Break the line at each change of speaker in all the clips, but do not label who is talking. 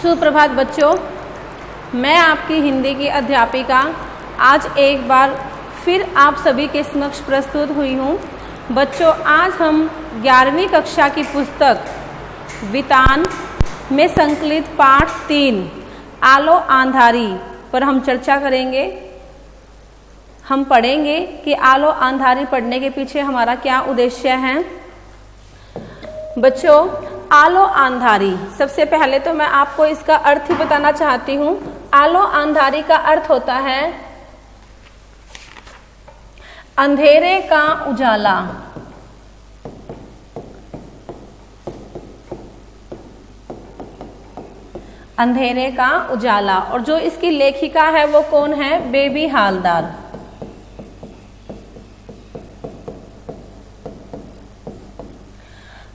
सुप्रभात बच्चों, मैं आपकी हिंदी की अध्यापिका आज एक बार फिर आप सभी के समक्ष प्रस्तुत हुई हूँ। बच्चों, आज हम 11वीं कक्षा की पुस्तक वितान में संकलित पाठ 3 आलो आंधारी पर हम चर्चा करेंगे। हम पढ़ेंगे कि आलो आंधारी पढ़ने के पीछे हमारा क्या उद्देश्य है। बच्चों, आलो आंधारी, सबसे पहले तो मैं आपको इसका अर्थ ही बताना चाहती हूँ। आलो आंधारी का अर्थ होता है अंधेरे का उजाला। अंधेरे का उजाला। और जो इसकी लेखिका है वो कौन है? बेबी हालदार।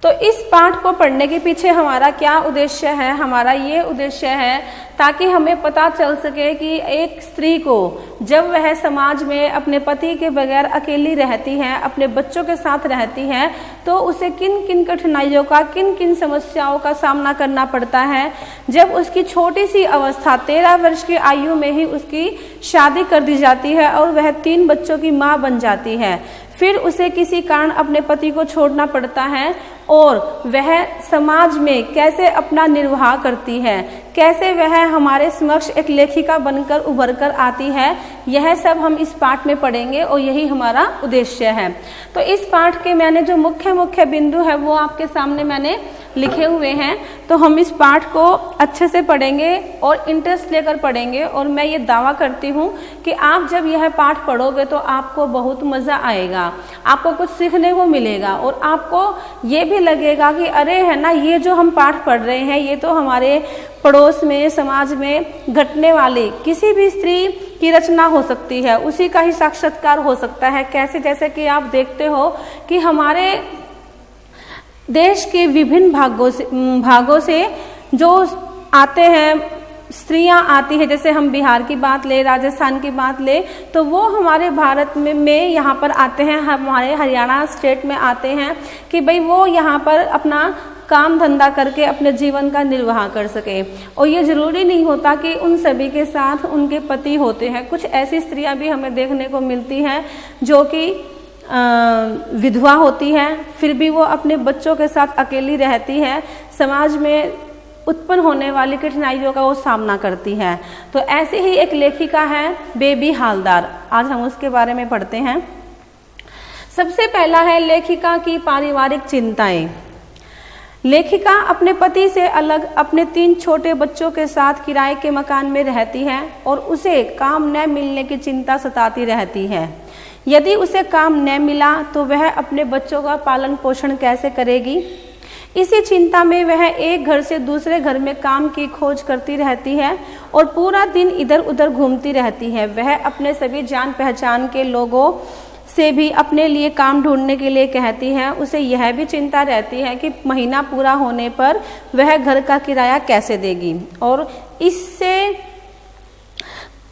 तो इस पाठ को पढ़ने के पीछे हमारा क्या उद्देश्य है? हमारा ये उद्देश्य है ताकि हमें पता चल सके कि एक स्त्री को जब वह समाज में अपने पति के बगैर अकेली रहती है, अपने बच्चों के साथ रहती है, तो उसे किन किन कठिनाइयों का, किन किन समस्याओं का सामना करना पड़ता है। जब उसकी छोटी सी अवस्था 13 वर्ष की आयु में ही उसकी शादी कर दी जाती है और वह 3 बच्चों की माँ बन जाती है, फिर उसे किसी कारण अपने पति को छोड़ना पड़ता है और वह समाज में कैसे अपना निर्वाह करती है, कैसे वह हमारे समक्ष एक लेखिका बनकर उभर कर आती है, यह सब हम इस पाठ में पढ़ेंगे और यही हमारा उद्देश्य है। तो इस पाठ के मैंने जो मुख्य बिंदु है वो आपके सामने मैंने लिखे हुए हैं। तो हम इस पाठ को अच्छे से पढ़ेंगे और इंटरेस्ट लेकर पढ़ेंगे। और मैं ये दावा करती हूँ कि आप जब यह पाठ पढ़ोगे तो आपको बहुत मज़ा आएगा, आपको कुछ सीखने को मिलेगा और आपको ये भी लगेगा कि अरे है ना, ये जो हम पाठ पढ़ रहे हैं ये तो हमारे पड़ोस में, समाज में घटने वाली किसी भी स्त्री की रचना हो सकती है, उसी का ही साक्षात्कार हो सकता है। कैसे? जैसे कि आप देखते हो कि हमारे देश के विभिन्न भागों से जो आते हैं, स्त्रियां आती है, जैसे हम बिहार की बात ले, राजस्थान की बात ले, तो वो हमारे भारत में यहाँ पर आते हैं, हमारे हरियाणा स्टेट में आते हैं कि भाई वो यहाँ पर अपना काम धंधा करके अपने जीवन का निर्वाह कर सके। और ये जरूरी नहीं होता कि उन सभी के साथ उनके पति होते हैं। कुछ ऐसी स्त्रियां भी हमें देखने को मिलती हैं जो कि विधवा होती है, फिर भी वो अपने बच्चों के साथ अकेली रहती है, समाज में उत्पन्न होने वाली कठिनाइयों का वो सामना करती है। तो ऐसे ही एक लेखिका है बेबी हालदार, आज हम उसके बारे में पढ़ते हैं। सबसे पहला है लेखिका की पारिवारिक चिंताएं। लेखिका अपने पति से अलग अपने 3 छोटे बच्चों के साथ किराए के मकान में रहती है और उसे काम न मिलने की चिंता सताती रहती है। यदि उसे काम न मिला तो वह अपने बच्चों का पालन पोषण कैसे करेगी? इसी चिंता में वह एक घर से दूसरे घर में काम की खोज करती रहती है और पूरा दिन इधर उधर घूमती रहती है। वह अपने सभी जान पहचान के लोगों से भी अपने लिए काम ढूंढने के लिए कहती है। उसे यह भी चिंता रहती है कि महीना पूरा होने पर वह घर का किराया कैसे देगी और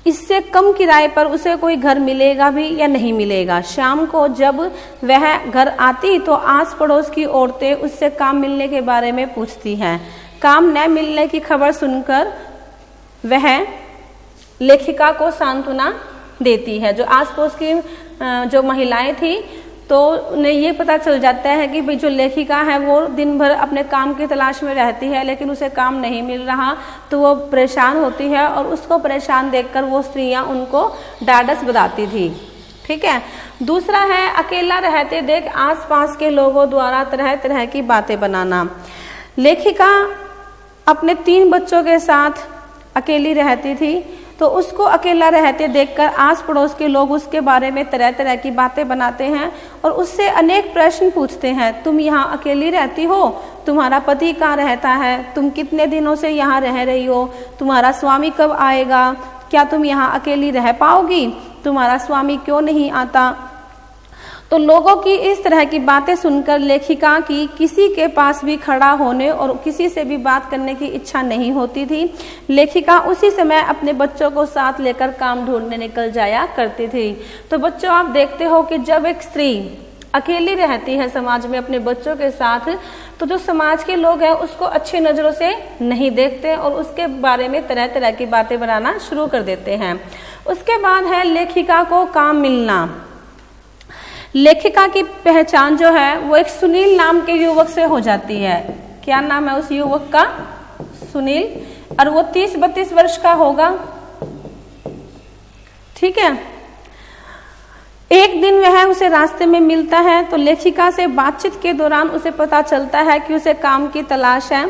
इससे कम किराए पर उसे कोई घर मिलेगा भी या नहीं मिलेगा। शाम को जब वह घर आती तो आस पड़ोस की औरतें उससे काम मिलने के बारे में पूछती हैं। काम न मिलने की खबर सुनकर वह लेखिका को सांत्वना देती है। जो आस पड़ोस की जो महिलाएं थी तो उन्हें ये पता चल जाता है कि भाई जो लेखिका है वो दिन भर अपने काम की तलाश में रहती है, लेकिन उसे काम नहीं मिल रहा, तो वो परेशान होती है और उसको परेशान देखकर वो स्त्रियां उनको ढाढ़स बंधाती थी। ठीक है। दूसरा है अकेला रहते देख आसपास के लोगों द्वारा तरह तरह की बातें बनाना। लेखिका अपने 3 बच्चों के साथ अकेली रहती थी, तो उसको अकेला रहते देखकर आस पड़ोस के लोग उसके बारे में तरह तरह की बातें बनाते हैं और उससे अनेक प्रश्न पूछते हैं। तुम यहाँ अकेली रहती हो? तुम्हारा पति कहाँ रहता है? तुम कितने दिनों से यहाँ रह रही हो? तुम्हारा स्वामी कब आएगा? क्या तुम यहाँ अकेली रह पाओगी? तुम्हारा स्वामी क्यों नहीं आता? तो लोगों की इस तरह की बातें सुनकर लेखिका की किसी के पास भी खड़ा होने और किसी से भी बात करने की इच्छा नहीं होती थी। लेखिका उसी समय अपने बच्चों को साथ लेकर काम ढूंढने निकल जाया करती थी। तो बच्चों, आप देखते हो कि जब एक स्त्री अकेली रहती है समाज में अपने बच्चों के साथ, तो जो समाज के लोग हैं उसको अच्छी नज़रों से नहीं देखते और उसके बारे में तरह तरह की बातें बनाना शुरू कर देते हैं। उसके बाद है लेखिका को काम मिलना। लेखिका की पहचान जो है वो एक सुनील नाम के युवक से हो जाती है। क्या नाम है उस युवक का? सुनील, और वो 30-32 वर्ष का होगा। ठीक है। एक दिन वह उसे रास्ते में मिलता है तो लेखिका से बातचीत के दौरान उसे पता चलता है कि उसे काम की तलाश है।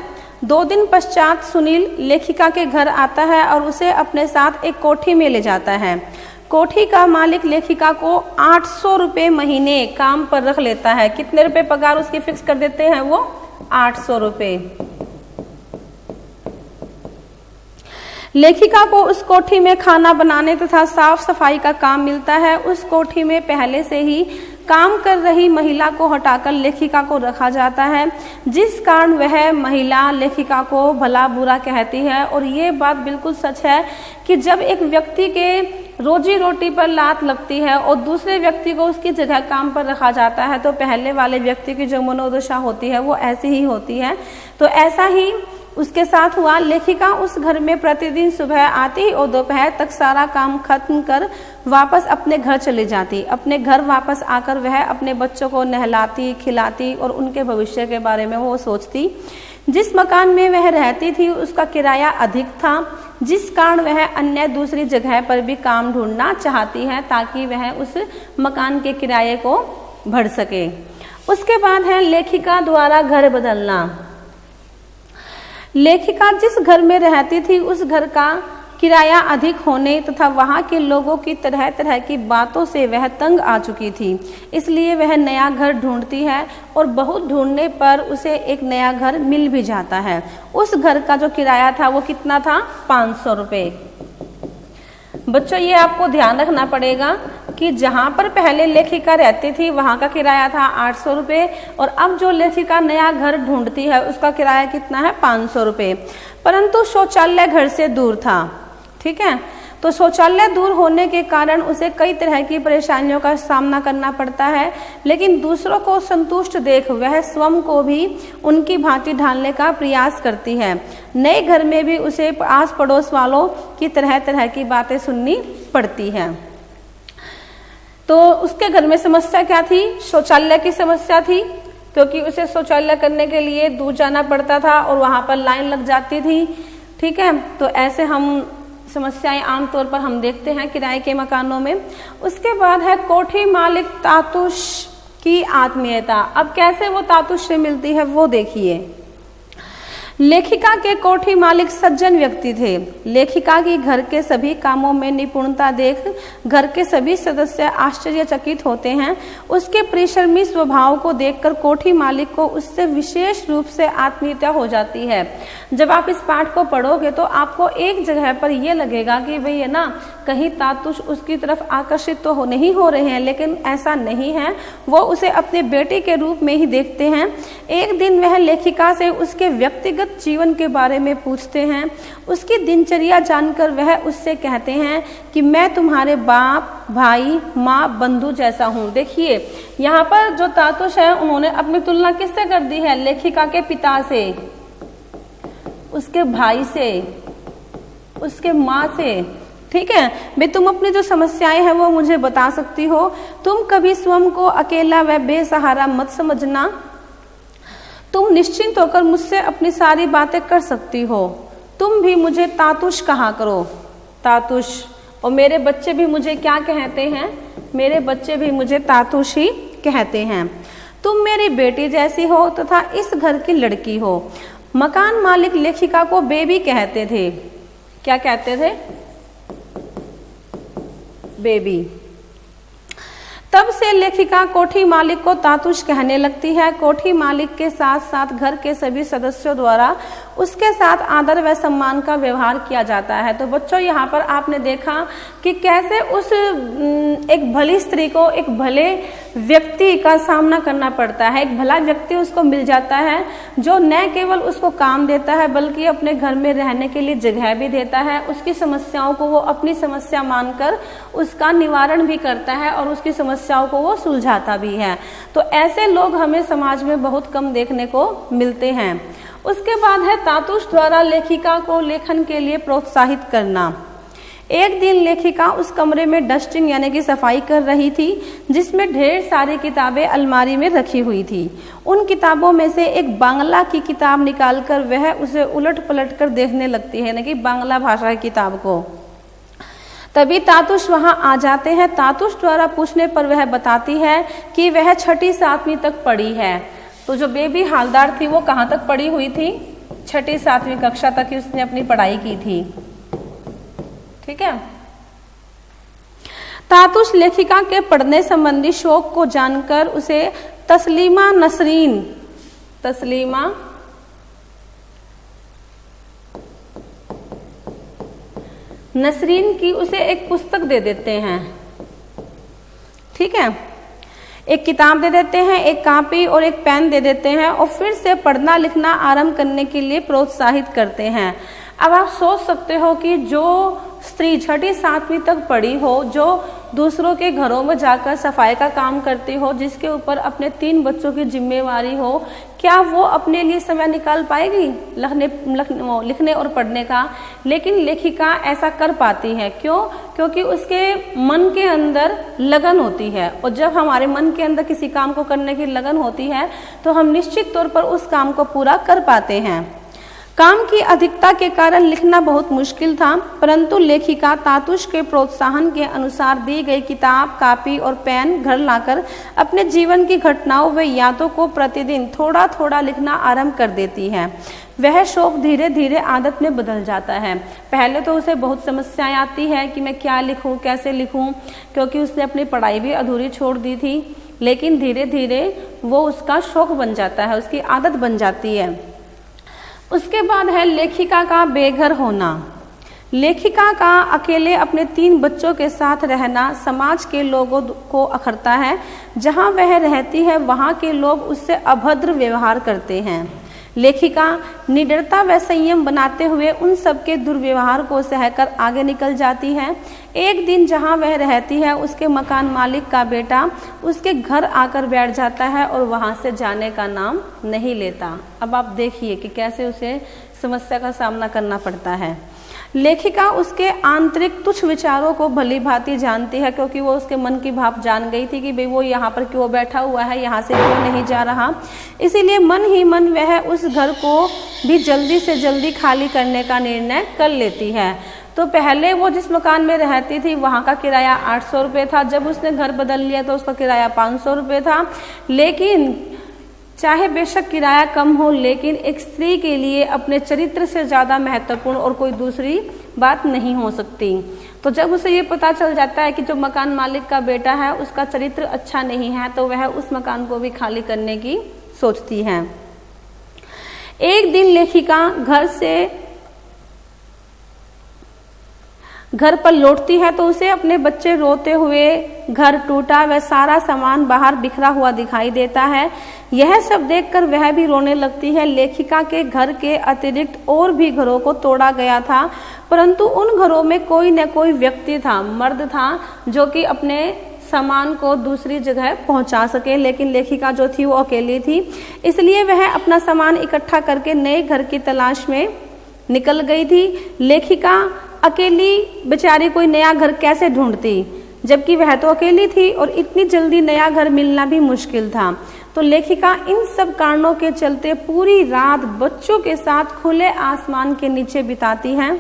2 दिन पश्चात सुनील लेखिका के घर आता है और उसे अपने साथ एक कोठी में ले जाता है। कोठी का मालिक लेखिका को 800 रुपये महीने काम पर रख लेता है। कितने रुपए पगार उसकी फिक्स कर देते हैं वो? 800 रुपये। लेखिका को उस कोठी में खाना बनाने तथा साफ सफाई का काम मिलता है। उस कोठी में पहले से ही काम कर रही महिला को हटाकर लेखिका को रखा जाता है, जिस कारण वह महिला लेखिका को भला बुरा कहती है। और ये बात बिल्कुल सच है कि जब एक व्यक्ति के रोजी रोटी पर लात लगती है और दूसरे व्यक्ति को उसकी जगह काम पर रखा जाता है तो पहले वाले व्यक्ति की जो मनोदशा होती है वो ऐसी ही होती है। तो ऐसा ही उसके साथ हुआ। लेखिका उस घर में प्रतिदिन सुबह आती और दोपहर तक सारा काम खत्म कर वापस अपने घर चली जाती। अपने घर वापस आकर वह अपने बच्चों को नहलाती, खिलाती और उनके भविष्य के बारे में वो सोचती। जिस मकान में वह रहती थी उसका किराया अधिक था, जिस कारण वह अन्य दूसरी जगह पर भी काम ढूंढना चाहती है ताकि वह उस मकान के किराए को भर सके। उसके बाद है लेखिका द्वारा घर बदलना। लेखिका जिस घर में रहती थी उस घर का किराया अधिक होने तथा वहां के लोगों की तरह तरह की बातों से वह तंग आ चुकी थी, इसलिए वह नया घर ढूंढती है और बहुत ढूंढने पर उसे एक नया घर मिल भी जाता है। उस घर का जो किराया था वो कितना था? 500 रुपये। बच्चों ये आपको ध्यान रखना पड़ेगा कि जहां पर पहले लेखिका रहती थी वहां का किराया था 800 रुपये और अब जो लेखिका नया घर ढूंढती है उसका किराया कितना है? 500 रुपये। परंतु शौचालय घर से दूर था। ठीक है, तो शौचालय दूर होने के कारण उसे कई तरह की परेशानियों का सामना करना पड़ता है, लेकिन दूसरों को संतुष्ट देख वह स्वयं को भी उनकी भांति ढालने का प्रयास करती है। नए घर में भी उसे आस पड़ोस वालों की तरह तरह की बातें सुननी पड़ती है। तो उसके घर में समस्या क्या थी? शौचालय की समस्या थी, क्योंकि उसे शौचालय करने के लिए दूर जाना पड़ता था और वहां पर लाइन लग जाती थी। ठीक है, तो ऐसे हम समस्याएं आमतौर पर हम देखते हैं किराए के मकानों में। उसके बाद है कोठी मालिक तातुश की आत्मीयता। अब कैसे वो तातुश से मिलती है वो देखिए। लेखिका के कोठी मालिक सज्जन व्यक्ति थे। लेखिका की घर के सभी कामों में निपुणता देख घर के सभी सदस्य आश्चर्यचकित होते हैं। उसके परिश्रमी स्वभाव को देखकर कोठी मालिक को उससे विशेष रूप से आत्मीयता हो जाती है। जब आप इस पाठ को पढ़ोगे तो आपको एक जगह पर यह लगेगा कि भाई है ना, कहीं तातुश उसकी तरफ आकर्षित तो नहीं हो रहे हैं, लेकिन ऐसा नहीं है, वो उसे अपने बेटे के रूप में ही देखते हैं। एक दिन वह लेखिका से उसके व्यक्तिगत जीवन के बारे में पूछते हैं। उसकी दिनचर्या जानकर वह उससे कहते हैं कि मैं तुम्हारे बाप, भाई, माँ, बंधु जैसा हूँ। देखिए यहाँ पर जो तातुश है उन्होंने अपनी तुलना किससे कर दी है? लेखिका के पिता से, उसके भाई से, उसके माँ से। ठीक है भाई, तुम अपनी जो समस्याएं हैं वो मुझे बता सकती हो। तुम कभी स्वयं को अकेला व बेसहारा मत समझना। तुम निश्चिंत होकर मुझसे अपनी सारी बातें कर सकती हो। तुम भी मुझे तातुश कहा करो, तातुश। और मेरे बच्चे भी मुझे क्या कहते हैं? मेरे बच्चे भी मुझे तातुश ही कहते हैं। तुम मेरी बेटी जैसी हो तथा इस घर की लड़की हो। मकान मालिक लेखिका को बेबी कहते थे। क्या कहते थे? बेबी। तब से लेखिका कोठी मालिक को तातुश कहने लगती है। कोठी मालिक के साथ साथ घर के सभी सदस्यों द्वारा उसके साथ आदर व सम्मान का व्यवहार किया जाता है। तो बच्चों यहाँ पर आपने देखा कि कैसे उस एक भली स्त्री को एक भले व्यक्ति का सामना करना पड़ता है। एक भला व्यक्ति उसको मिल जाता है जो न केवल उसको काम देता है बल्कि अपने घर में रहने के लिए जगह भी देता है, उसकी समस्याओं को वो अपनी समस्या मानकर उसका निवारण भी करता है और उसकी समस्याओं को वो सुलझाता भी है। तो ऐसे लोग हमें समाज में बहुत कम देखने को मिलते हैं। उसके बाद है तातुष द्वारा लेखिका को लेखन के लिए प्रोत्साहित करना। एक दिन लेखिका उस कमरे में डस्टिंग यानी कि सफाई कर रही थी जिसमें ढेर सारी किताबें अलमारी में रखी हुई थी। उन किताबों में से एक बांग्ला की किताब निकालकर वह उसे उलट पलट कर देखने लगती है, यानी कि बांग्ला भाषा की किताब को। तभी तातुष वहां आ जाते हैं। तातुष द्वारा पूछने पर वह बताती है कि वह 6ठी 7वीं तक पढ़ी है। तो जो बेबी हालदार थी वो कहाँ तक पढ़ी हुई थी? 6ठी 7वीं कक्षा तक ही उसने अपनी पढ़ाई की थी। ठीक है। तातुष लेखिका के पढ़ने संबंधी शौक को जानकर उसे तस्लीमा नसरीन की उसे एक पुस्तक दे देते हैं। ठीक है, एक किताब दे देते हैं, एक कॉपी और एक पेन दे देते हैं और फिर से पढ़ना लिखना आरंभ करने के लिए प्रोत्साहित करते हैं। अब आप सोच सकते हो कि जो स्त्री 6ठी 7वीं तक पढ़ी हो, जो दूसरों के घरों में जाकर सफाई का काम करती हो, जिसके ऊपर अपने 3 बच्चों की जिम्मेवारी हो, क्या वो अपने लिए समय निकाल पाएगी लिखने और पढ़ने का? लेकिन लेखिका ऐसा कर पाती है। क्यों? क्योंकि उसके मन के अंदर लगन होती है और जब हमारे मन के अंदर किसी काम को करने की लगन होती है तो हम निश्चित तौर पर उस काम को पूरा कर पाते हैं। काम की अधिकता के कारण लिखना बहुत मुश्किल था, परंतु लेखिका तातुष के प्रोत्साहन के अनुसार दी गई किताब, कॉपी और पेन घर लाकर अपने जीवन की घटनाओं व यादों को प्रतिदिन थोड़ा थोड़ा लिखना आरंभ कर देती है। वह शौक धीरे धीरे आदत में बदल जाता है। पहले तो उसे बहुत समस्याएं आती है कि मैं क्या लिखूं, कैसे लिखूं, क्योंकि उसने अपनी पढ़ाई भी अधूरी छोड़ दी थी। लेकिन धीरे धीरे वो उसका शौक बन जाता है, उसकी आदत बन जाती है। उसके बाद है लेखिका का बेघर होना। लेखिका का अकेले अपने 3 बच्चों के साथ रहना समाज के लोगों को अखरता है। जहां वह रहती है वहां के लोग उससे अभद्र व्यवहार करते हैं। लेखिका निडरता व संयम बनाते हुए उन सबके दुर्व्यवहार को सहकर आगे निकल जाती है। एक दिन जहां वह रहती है उसके मकान मालिक का बेटा उसके घर आकर बैठ जाता है और वहां से जाने का नाम नहीं लेता। अब आप देखिए कि कैसे उसे समस्या का सामना करना पड़ता है। लेखिका उसके आंतरिक तुच्छ विचारों को भली भांति जानती है, क्योंकि वो उसके मन की भाव जान गई थी कि भाई वो यहाँ पर क्यों बैठा हुआ है, यहाँ से क्यों नहीं जा रहा। इसीलिए मन ही मन वह उस घर को भी जल्दी से जल्दी खाली करने का निर्णय कर लेती है। तो पहले वो जिस मकान में रहती थी वहाँ का किराया 800 रुपये था। जब उसने घर बदल लिया तो उसका किराया 500 रुपये था। लेकिन चाहे बेशक किराया कम हो, लेकिन एक स्त्री के लिए अपने चरित्र से ज़्यादा महत्वपूर्ण और कोई दूसरी बात नहीं हो सकती। तो जब उसे ये पता चल जाता है कि जो मकान मालिक का बेटा है उसका चरित्र अच्छा नहीं है, तो वह उस मकान को भी खाली करने की सोचती है। एक दिन लेखिका घर पर लौटती है तो उसे अपने बच्चे रोते हुए, घर टूटा व सारा सामान बाहर बिखरा हुआ दिखाई देता है। यह सब देखकर वह भी रोने लगती है। लेखिका के घर के अतिरिक्त और भी घरों को तोड़ा गया था, परंतु उन घरों में कोई न कोई व्यक्ति था, मर्द था, जो कि अपने सामान को दूसरी जगह पहुंचा सके। लेकिन लेखिका जो थी वो अकेली थी, इसलिए वह अपना सामान इकट्ठा करके नए घर की तलाश में निकल गई थी। लेखिका अकेली बेचारी कोई नया घर कैसे ढूंढती, जबकि वह तो अकेली थी और इतनी जल्दी नया घर मिलना भी मुश्किल था। तो लेखिका इन सब कारणों के चलते पूरी रात बच्चों के साथ खुले आसमान के नीचे बिताती है।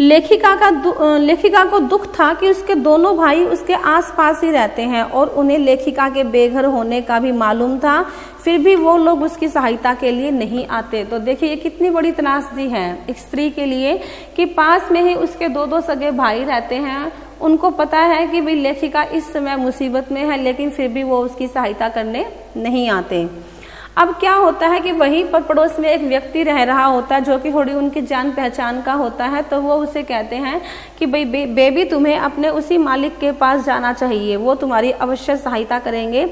लेखिका को दुख था कि उसके दोनों भाई उसके आसपास ही रहते हैं और उन्हें लेखिका के बेघर होने का भी मालूम था, फिर भी वो लोग उसकी सहायता के लिए नहीं आते। तो देखिए ये कितनी बड़ी त्रासदी है एक स्त्री के लिए कि पास में ही उसके 2 सगे भाई रहते हैं। उनको पता है कि भाई लेखिका इस समय मुसीबत में है, लेकिन फिर भी वो उसकी सहायता करने नहीं आते। अब क्या होता है कि वहीं पर पड़ोस में एक व्यक्ति रह रहा होता है जो कि थोड़ी उनकी जान पहचान का होता है, तो वो उसे कहते हैं कि भाई बेबी तुम्हें अपने उसी मालिक के पास जाना चाहिए, वो तुम्हारी अवश्य सहायता करेंगे।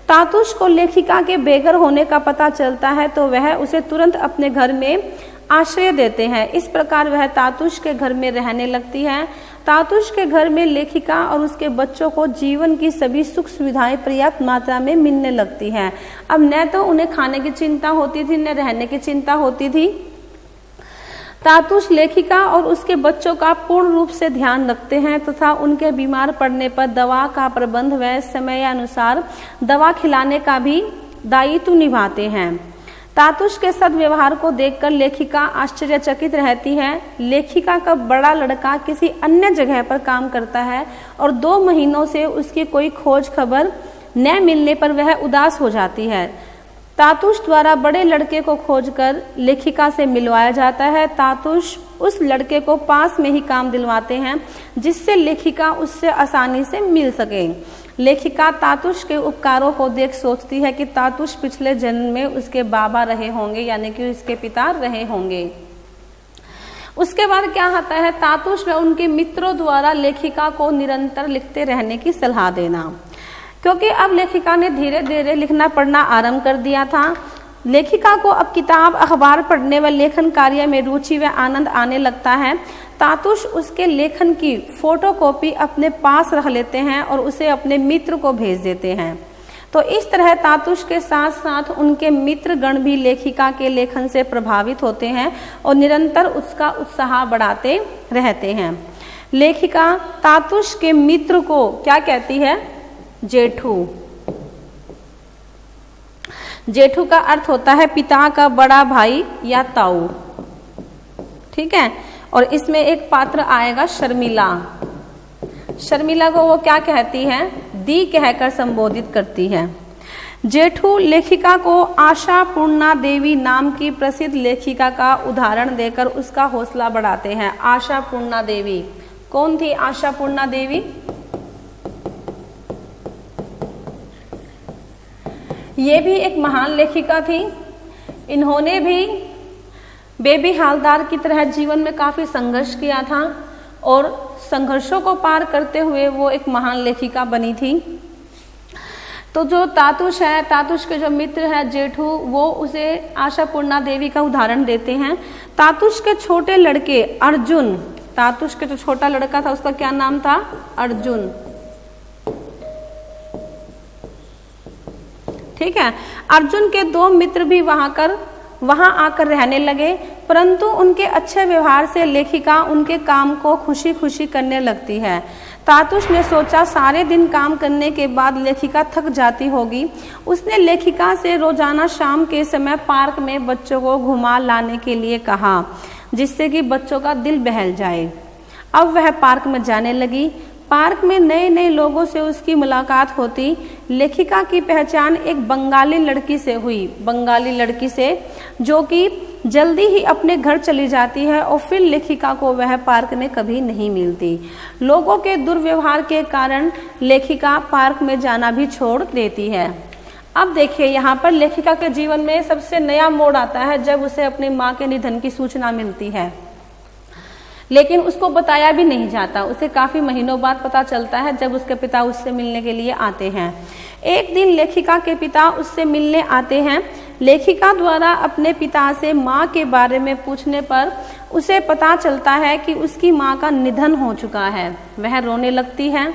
तातुश को लेखिका के बेघर होने का पता चलता है तो वह उसे तुरंत अपने घर में आश्रय देते हैं। इस प्रकार वह तातुश के घर में रहने लगती है। तातुश के घर में लेखिका और उसके बच्चों को जीवन की सभी सुख सुविधाएं पर्याप्त मात्रा में मिलने लगती हैं। अब न तो उन्हें खाने की चिंता होती थी, न रहने की चिंता होती थी। तातुश लेखिका और उसके बच्चों का पूर्ण रूप से ध्यान रखते हैं तथा उनके बीमार पड़ने पर दवा का प्रबंध व समयानुसार दवा खिलाने का भी दायित्व निभाते हैं। तातुश के सद्व्यवहार को देखकर लेखिका आश्चर्यचकित रहती है। लेखिका का बड़ा लड़का किसी अन्य जगह पर काम करता है और 2 महीनों से उसकी कोई खोज खबर न मिलने पर वह उदास हो जाती है। तातुश द्वारा बड़े लड़के को खोजकर लेखिका से मिलवाया जाता है। तातुश उस लड़के को पास में ही काम दिलवाते हैं जिससे लेखिका उससे आसानी से मिल सके। लेखिका तातुश के उपकारों को देख सोचती है कि तातुश पिछले जन्म में उसके बाबा रहे होंगे, यानी कि उसके पिता रहे होंगे। उसके बाद क्या होता है, तातुश व उनके मित्रों द्वारा लेखिका को निरंतर लिखते रहने की सलाह देना, क्योंकि अब लेखिका ने धीरे धीरे लिखना पढ़ना आरंभ कर दिया था। लेखिका को अब किताब अखबार पढ़ने व लेखन कार्य में रुचि व आनंद आने लगता है। तातुश उसके लेखन की फोटोकॉपी अपने पास रख लेते हैं और उसे अपने मित्र को भेज देते हैं। तो इस तरह तातुश के साथ साथ उनके मित्र गण भी लेखिका के लेखन से प्रभावित होते हैं और निरंतर उसका उत्साह बढ़ाते रहते हैं। लेखिका तातुश के मित्र को क्या कहती है? जेठू। जेठू का अर्थ होता है पिता का बड़ा भाई या ताऊ, ठीक है। और इसमें एक पात्र आएगा शर्मिला। शर्मिला को वो क्या कहती है? दी कहकर संबोधित करती है। जेठू लेखिका को आशा पूर्णा देवी नाम की प्रसिद्ध लेखिका का उदाहरण देकर उसका हौसला बढ़ाते हैं। आशा पूर्णा देवी कौन थी? आशा पूर्णा देवी ये भी एक महान लेखिका थी। इन्होंने भी बेबी हालदार की तरह जीवन में काफी संघर्ष किया था और संघर्षों को पार करते हुए वो एक महान लेखिका बनी थी। तो जो तातुश है, तातुश के जो मित्र है जेठू, वो उसे आशा पूर्णा देवी का उदाहरण देते हैं। तातुश के छोटे लड़के अर्जुन, तातुश के जो छोटा लड़का था उसका क्या नाम था? अर्जुन, ठीक है। अर्जुन के 2 मित्र भी वहां आकर रहने लगे, परंतु उनके अच्छे व्यवहार से लेखिका उनके काम को खुशी खुशी करने लगती है। तातुश ने सोचा सारे दिन काम करने के बाद लेखिका थक जाती होगी। उसने लेखिका से रोजाना शाम के समय पार्क में बच्चों को घुमा लाने के लिए कहा, जिससे कि बच्चों का दिल बहल जाए। अब वह पार्क में जाने लगी। पार्क में नए नए लोगों से उसकी मुलाकात होती। लेखिका की पहचान एक बंगाली लड़की से हुई, बंगाली लड़की से, जो कि जल्दी ही अपने घर चली जाती है और फिर लेखिका को वह पार्क में कभी नहीं मिलती। लोगों के दुर्व्यवहार के कारण लेखिका पार्क में जाना भी छोड़ देती है। अब देखिए यहाँ पर लेखिका के जीवन में सबसे नया मोड़ आता है जब उसे अपनी माँ के निधन की सूचना मिलती है, लेकिन उसको बताया भी नहीं जाता। उसे काफी महीनों बाद पता चलता है जब उसके पिता उससे मिलने के लिए आते हैं। एक दिन लेखिका के पिता उससे मिलने आते हैं। लेखिका द्वारा अपने पिता से माँ के बारे में पूछने पर उसे पता चलता है कि उसकी माँ का निधन हो चुका है। वह रोने लगती है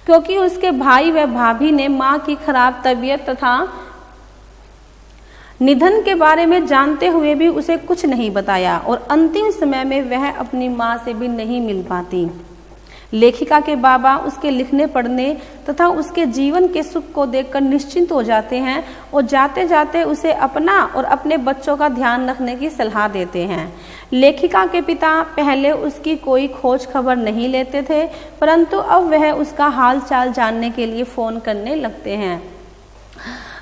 क्योंकि उसके भाई व भाभी ने माँ की खराब तबीयत तथा निधन के बारे में जानते हुए भी उसे कुछ नहीं बताया और अंतिम समय में वह अपनी माँ से भी नहीं मिल पाती। लेखिका के बाबा उसके लिखने पढ़ने तथा उसके जीवन के सुख को देखकर निश्चिंत हो जाते हैं और जाते जाते उसे अपना और अपने बच्चों का ध्यान रखने की सलाह देते हैं। लेखिका के पिता पहले उसकी कोई खोज खबर नहीं लेते थे, परंतु अब वह उसका हाल चाल जानने के लिए फोन करने लगते हैं।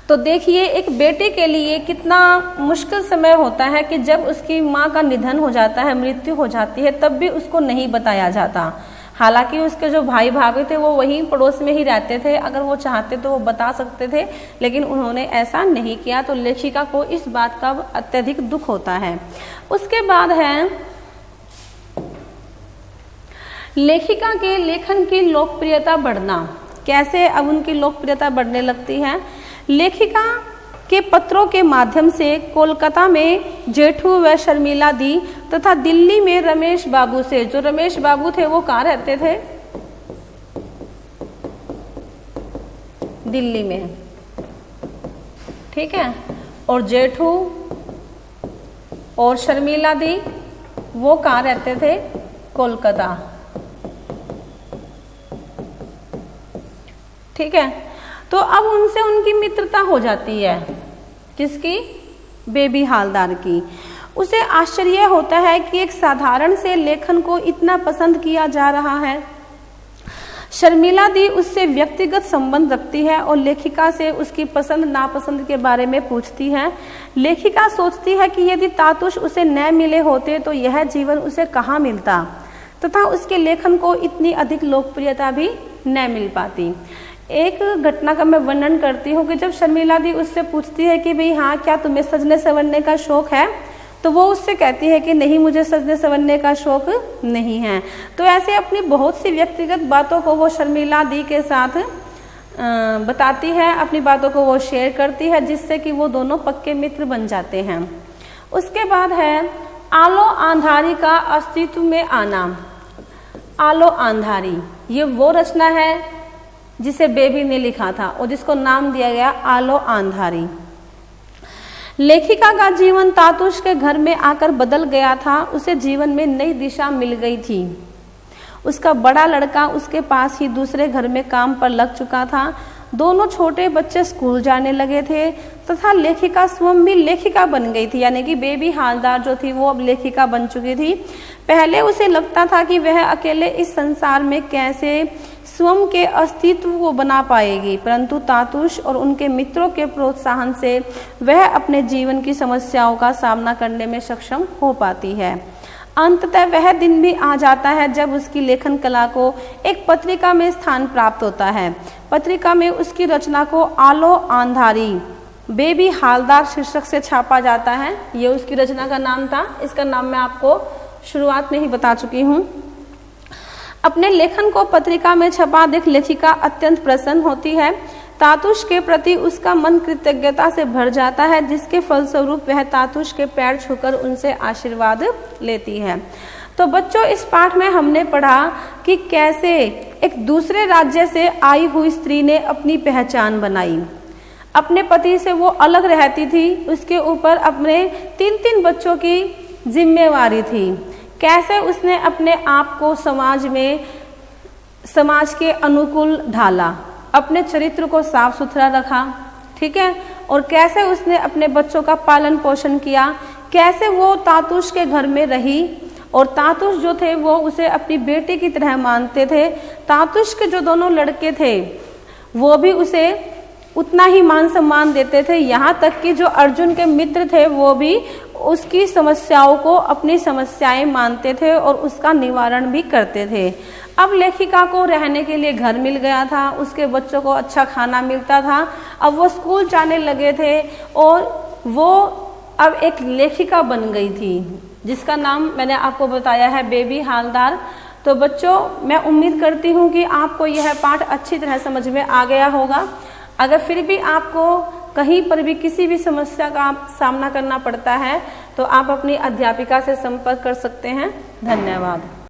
तो देखिए एक बेटे के लिए कितना मुश्किल समय होता है कि जब उसकी माँ का निधन हो जाता है, मृत्यु हो जाती है, तब भी उसको नहीं बताया जाता। हालांकि उसके जो भाई भाभी थे वो वहीं पड़ोस में ही रहते थे, अगर वो चाहते तो वो बता सकते थे, लेकिन उन्होंने ऐसा नहीं किया। तो लेखिका को इस बात का अत्यधिक दुख होता है। उसके बाद है लेखिका के लेखन की लोकप्रियता बढ़ना। कैसे अब उनकी लोकप्रियता बढ़ने लगती है? लेखिका के पत्रों के माध्यम से कोलकाता में जेठू व शर्मिला दी तथा दिल्ली में रमेश बाबू से, जो रमेश बाबू थे वो कहाँ रहते थे? दिल्ली में, ठीक है। और जेठू और शर्मिला दी वो कहाँ रहते थे? कोलकाता, ठीक है। तो अब उनसे उनकी मित्रता हो जाती है, किसकी? बेबी हालदार की। उसे आश्चर्य होता है कि एक साधारण से लेखन को इतना पसंद किया जा रहा है। शर्मिला दी उससे व्यक्तिगत संबंध रखती है और लेखिका से उसकी पसंद नापसंद के बारे में पूछती है। लेखिका सोचती है कि यदि तातुश उसे न मिले होते तो यह जीवन उसे कहाँ मिलता, तथा उसके लेखन को इतनी अधिक लोकप्रियता भी न मिल पाती। एक घटना का मैं वर्णन करती हूँ कि जब शर्मिला दी उससे पूछती है कि भाई हाँ, क्या तुम्हें सजने संवरने का शौक है, तो वो उससे कहती है कि नहीं, मुझे सजने संवरने का शौक नहीं है। तो ऐसे अपनी बहुत सी व्यक्तिगत बातों को वो शर्मिला दी के साथ बताती है, अपनी बातों को वो शेयर करती है, जिससे कि वो दोनों पक्के मित्र बन जाते हैं। उसके बाद है आलो आंधारी का अस्तित्व में आना। आलो आंधारी ये वो रचना है जिसे बेबी ने लिखा था और जिसको नाम दिया गया आलो आंधारी। लेखिका का जीवन तातुश के घर में आकर बदल गया था। उसे जीवन में नई दिशा मिल गई थी। उसका बड़ा लड़का उसके पास ही दूसरे घर में काम पर लग चुका था। दोनों छोटे बच्चे स्कूल जाने लगे थे तथा लेखिका स्वयं भी लेखिका बन गई थी, यानी कि बेबी हालदार जो थी वो अब लेखिका बन चुकी थी। पहले उसे लगता था कि वह अकेले इस संसार में कैसे स्वयं के अस्तित्व को बना पाएगी, परंतु तातुश और उनके मित्रों के प्रोत्साहन से वह अपने जीवन की समस्याओं का सामना करने में सक्षम हो पाती है। अंततः वह दिन भी आ जाता है जब उसकी लेखन कला को एक पत्रिका में स्थान प्राप्त होता है। पत्रिका में उसकी रचना को आलो आंधारी बेबी हालदार शीर्षक से छापा जाता है। ये उसकी रचना का नाम था। इसका नाम मैं आपको शुरुआत में ही बता चुकी हूँ। अपने लेखन को पत्रिका में छपा देख लेखिका अत्यंत प्रसन्न होती है। तातुश के प्रति उसका मन कृतज्ञता से भर जाता है, जिसके फलस्वरूप वह तातुश के पैर छूकर उनसे आशीर्वाद लेती है। तो बच्चों, इस पाठ में हमने पढ़ा कि कैसे एक दूसरे राज्य से आई हुई स्त्री ने अपनी पहचान बनाई। अपने पति से वो अलग रहती थी, उसके ऊपर अपने 3-3 बच्चों की जिम्मेवारी थी। कैसे उसने अपने आप को समाज के अनुकूल ढाला, अपने चरित्र को साफ सुथरा रखा, ठीक है, और कैसे उसने अपने बच्चों का पालन पोषण किया, कैसे वो तातुश के घर में रही और तातुश जो थे वो उसे अपनी बेटी की तरह मानते थे। तातुश के जो दोनों लड़के थे वो भी उसे उतना ही मान सम्मान देते थे। यहाँ तक कि जो अर्जुन के मित्र थे वो भी उसकी समस्याओं को अपनी समस्याएं मानते थे और उसका निवारण भी करते थे। अब लेखिका को रहने के लिए घर मिल गया था, उसके बच्चों को अच्छा खाना मिलता था। अब वो स्कूल जाने लगे थे और वो अब एक लेखिका बन गई थी, जिसका नाम मैंने आपको बताया है बेबी हालदार। तो बच्चों, मैं उम्मीद करती हूँ कि आपको यह पाठ अच्छी तरह समझ में आ गया होगा। अगर फिर भी आपको कहीं पर भी किसी भी समस्या का सामना करना पड़ता है तो आप अपनी अध्यापिका से संपर्क कर सकते हैं। धन्यवाद।